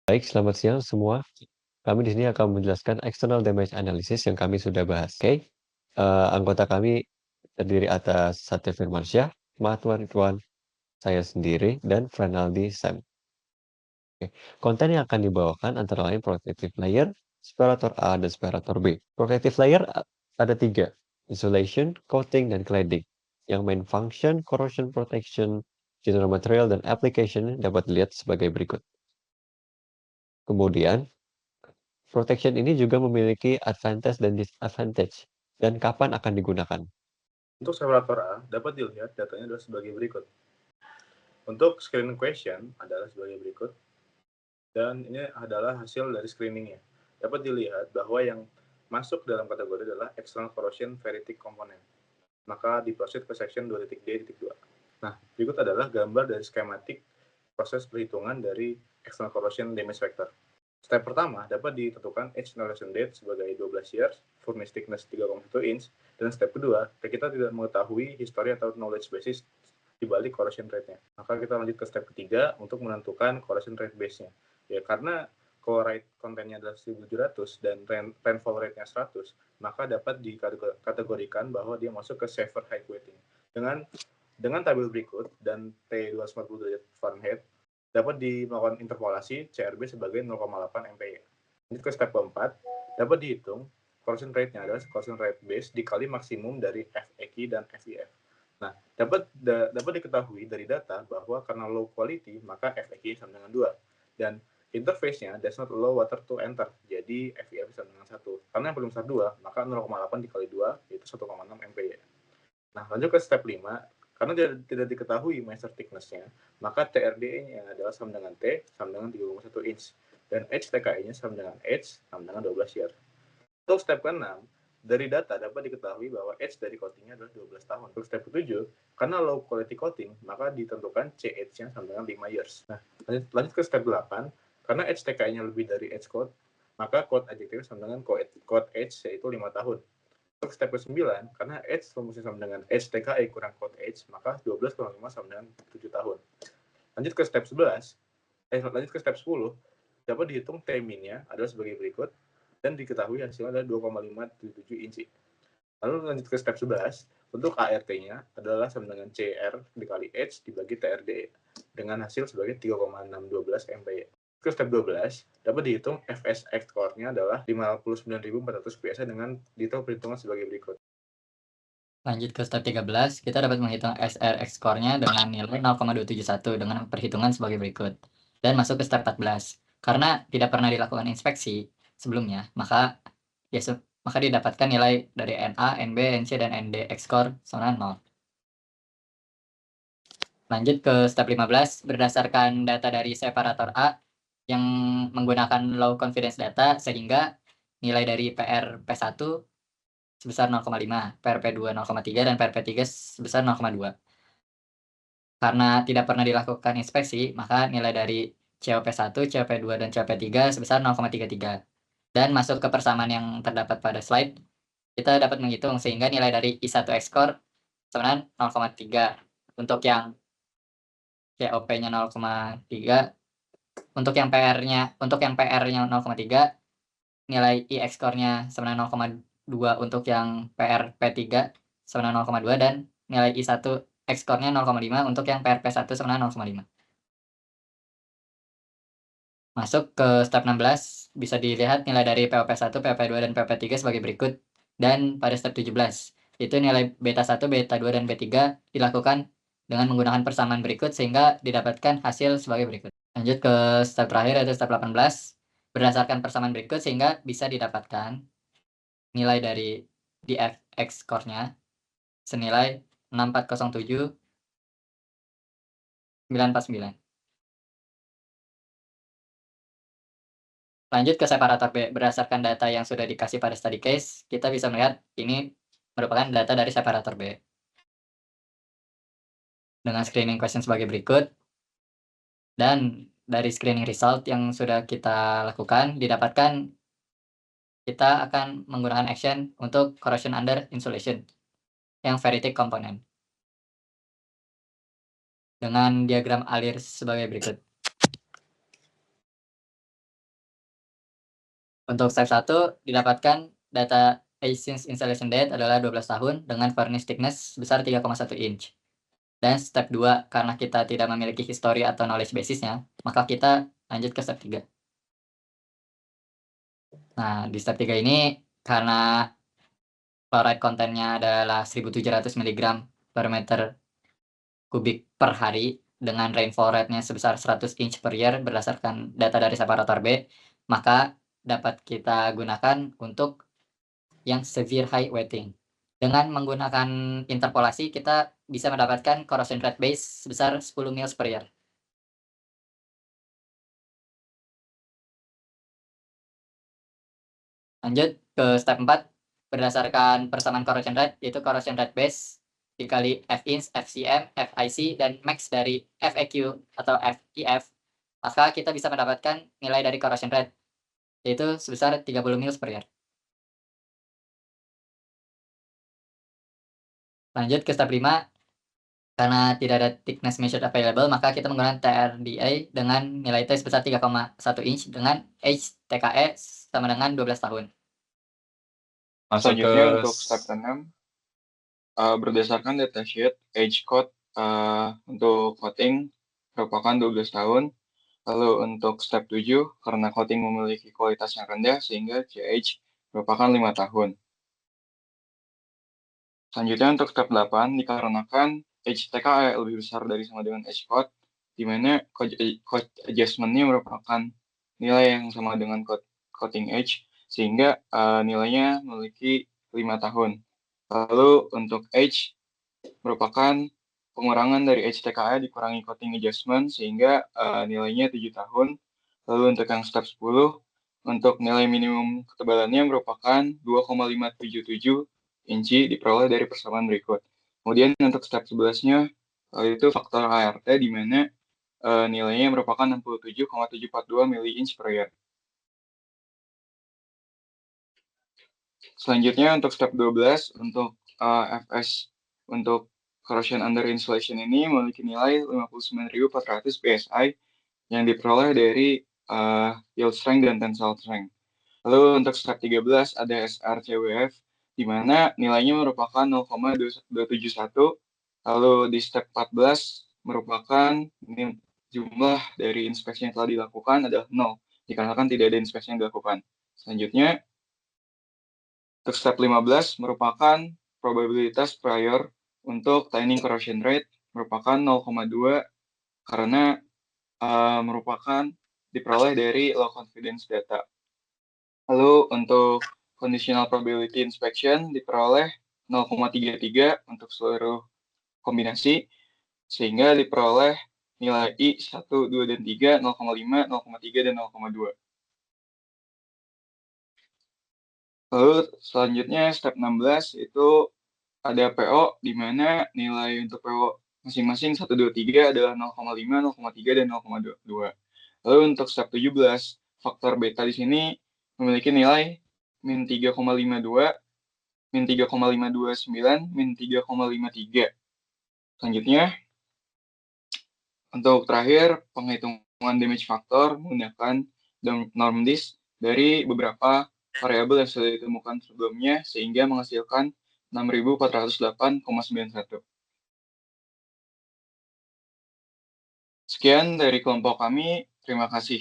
Baik, selamat siang semua. Kami di sini akan menjelaskan external damage analysis yang kami sudah bahas. Oke, anggota kami terdiri atas Satya Firmansyah, Mahtwan Ridwan, saya sendiri, dan Franaldi Sam. Oke, konten yang akan dibawakan antara lain protective layer, separator A dan separator B. Protective layer ada 3, insulation, coating, dan cladding. Yang main function, corrosion protection, general material, dan application dapat dilihat sebagai berikut. Kemudian, protection ini juga memiliki advantage dan disadvantage, dan kapan akan digunakan. Untuk separator A, dapat dilihat datanya adalah sebagai berikut. Untuk screening question adalah sebagai berikut, dan ini adalah hasil dari screeningnya. Dapat dilihat bahwa yang masuk dalam kategori adalah external corrosion ferritic component. Maka diproses ke section 2.d.2. Nah, berikut adalah gambar dari skematik proses perhitungan dari external corrosion damage factor. Step pertama dapat ditentukan edge installation date sebagai 12 years, furnace thickness 3,1 inch, dan step kedua, kita tidak mengetahui history atau knowledge basis di balik corrosion rate-nya. Maka kita lanjut ke step ketiga untuk menentukan corrosion rate base-nya. Ya, karena chloride kontennya adalah 1700 dan rainfall rate-nya 100, maka dapat dikategorikan bahwa dia masuk ke safer high weighting. Dengan tabel berikut dan T240 derajat Fahrenheit, dapat melakukan interpolasi CRB sebagai 0,8 MPa. Lanjut ke step keempat, dapat dihitung corrosion rate-nya adalah corrosion rate base dikali maksimum dari FEQ dan FEF. Nah, dapat diketahui dari data bahwa karena low quality, maka FEQ sama dengan 2. Dan interface-nya does not allow water to enter, jadi FEF sama dengan 1. Karena yang paling besar 2, maka 0,8 dikali 2, yaitu 1,6 MPa. Nah, lanjut ke step 5. Karena tidak diketahui measure thickness-nya, maka TRDE-nya adalah sama dengan T sama dengan 3,1 inch. Dan HTKE-nya sama dengan H sama dengan 12 year. Untuk step ke-6, dari data dapat diketahui bahwa H dari coating-nya adalah 12 tahun. Untuk step ke-7, karena low quality coating, maka ditentukan CH-nya sama dengan 5 years. Nah, lanjut ke step 8, karena HTKE-nya lebih dari H code, maka code adjective sama dengan code H yaitu 5 tahun. Untuk step ke-9, karena H rumusnya sama dengan HTKE kurang code H, maka 12 kurang 5 sama dengan 7 tahun. Lanjut ke step 10, dapat dihitung T-min-nya adalah sebagai berikut, dan diketahui hasilnya adalah 2,577 inci. Lalu lanjut ke step 11, untuk ART-nya adalah sama dengan CR dikali H dibagi TRDE, dengan hasil sebagai 3,612 MPa. Ke step 12, dapat dihitung FSX core-nya adalah 59.400 PSI dengan detail perhitungan sebagai berikut. Lanjut ke step 13, kita dapat menghitung SRX score-nya dengan nilai 0,271 dengan perhitungan sebagai berikut. Dan masuk ke step 14. Karena tidak pernah dilakukan inspeksi sebelumnya, maka didapatkan nilai dari NA, NB, NC, dan NDX score sama 0. Lanjut ke step 15, berdasarkan data dari separator A yang menggunakan low confidence data, sehingga nilai dari PR P1 sebesar 0,5, PR P2 0,3, dan PR P3 sebesar 0,2. Karena tidak pernah dilakukan inspeksi, maka nilai dari COP1, COP2, dan COP3 sebesar 0,33. Dan masuk ke persamaan yang terdapat pada slide, kita dapat menghitung sehingga nilai dari I1X score sama 0,3. Untuk yang COP-nya 0,3, untuk yang PR-nya 0,3, nilai IX score-nya sama 0,2 untuk yang PR P3 sama 0,2, dan nilai I1 X score-nya 0,5 untuk yang PR P1 sama 0,5. Masuk ke step 16, bisa dilihat nilai dari POP1, POP2, dan POP3 sebagai berikut. Dan pada step 17, itu nilai beta 1, beta 2, dan B3 dilakukan dengan menggunakan persamaan berikut sehingga didapatkan hasil sebagai berikut. Lanjut ke step terakhir yaitu step 18, berdasarkan persamaan berikut sehingga bisa didapatkan nilai dari DFX score-nya senilai 6407 949. Lanjut ke separator B, berdasarkan data yang sudah dikasih pada study case, kita bisa melihat ini merupakan data dari separator B. Dengan screening question sebagai berikut, dan dari screening result yang sudah kita lakukan, didapatkan kita akan menggunakan action untuk corrosion under insulation yang ferritic component dengan diagram alir sebagai berikut. Untuk step 1 didapatkan data since installation date adalah 12 tahun dengan furnace thickness sebesar 3,1 inch. Dan step 2 karena kita tidak memiliki history atau knowledge basisnya, maka kita lanjut ke step 3. Nah, di step 3 ini karena chloride kontennya adalah 1.700 mg per meter kubik per hari dengan rainfall rate-nya sebesar 100 inch per year berdasarkan data dari separator B, maka dapat kita gunakan untuk yang severe high wetting. Dengan menggunakan interpolasi kita bisa mendapatkan corrosion rate base sebesar 10 mils per year. Lanjut ke step 4, berdasarkan persamaan corrosion rate, yaitu corrosion rate base dikali F-ins, FCM, FIC, dan max dari FAQ atau FIF, maka kita bisa mendapatkan nilai dari corrosion rate, yaitu sebesar 30 mils per year. Lanjut ke step 5, karena tidak ada thickness measured available, maka kita menggunakan TRDA dengan nilai T sebesar 3,1 inch dengan H TKE sama dengan 12 tahun. Masuk ke Selanjutnya untuk step 6, berdasarkan datasheet, age code untuk coating merupakan 12 tahun. Lalu untuk step 7, karena coating memiliki kualitas yang rendah sehingga CH merupakan 5 tahun. Selanjutnya untuk step 8, dikarenakan HTKE lebih besar dari sama dengan H code, di mana code adjustment-nya merupakan nilai yang sama dengan coating H, sehingga nilainya memiliki 5 tahun. Lalu untuk H merupakan pengurangan dari HTKE dikurangi coating adjustment sehingga nilainya 7 tahun. Lalu untuk yang step 10, untuk nilai minimum ketebalannya merupakan 2,577 inci diperoleh dari persamaan berikut. Kemudian untuk step 11-nya itu faktor ART di mana nilainya merupakan 67,742 mili-inch per year. Selanjutnya untuk step 12, untuk FS untuk corrosion under insulation ini memiliki nilai 59.400 PSI yang diperoleh dari yield strength dan tensile strength. Lalu untuk step 13 ada SRCWF di mana nilainya merupakan 0,271. Lalu di step 14 merupakan jumlah dari inspeksi yang telah dilakukan adalah 0 dikarenakan tidak ada inspeksi yang dilakukan. Selanjutnya untuk step 15 merupakan probabilitas prior untuk timing corrosion rate merupakan 0,2 karena merupakan diperoleh dari low confidence data. Lalu untuk conditional probability inspection diperoleh 0,33 untuk seluruh kombinasi, sehingga diperoleh nilai I 1, 2, dan 3, 0,5, 0,3, dan 0,2. Lalu selanjutnya step 16 itu ada PO, di mana nilai untuk PO masing-masing 1, 2, 3 adalah 0,5, 0,3, dan 0,2. Lalu untuk step 17, faktor beta di sini memiliki nilai min 3,52, min 3,529, min 3,53. Selanjutnya, untuk terakhir, penghitungan damage factor menggunakan norm disk dari beberapa variabel yang sudah ditemukan sebelumnya, sehingga menghasilkan 6.408,91. Sekian dari kelompok kami, terima kasih.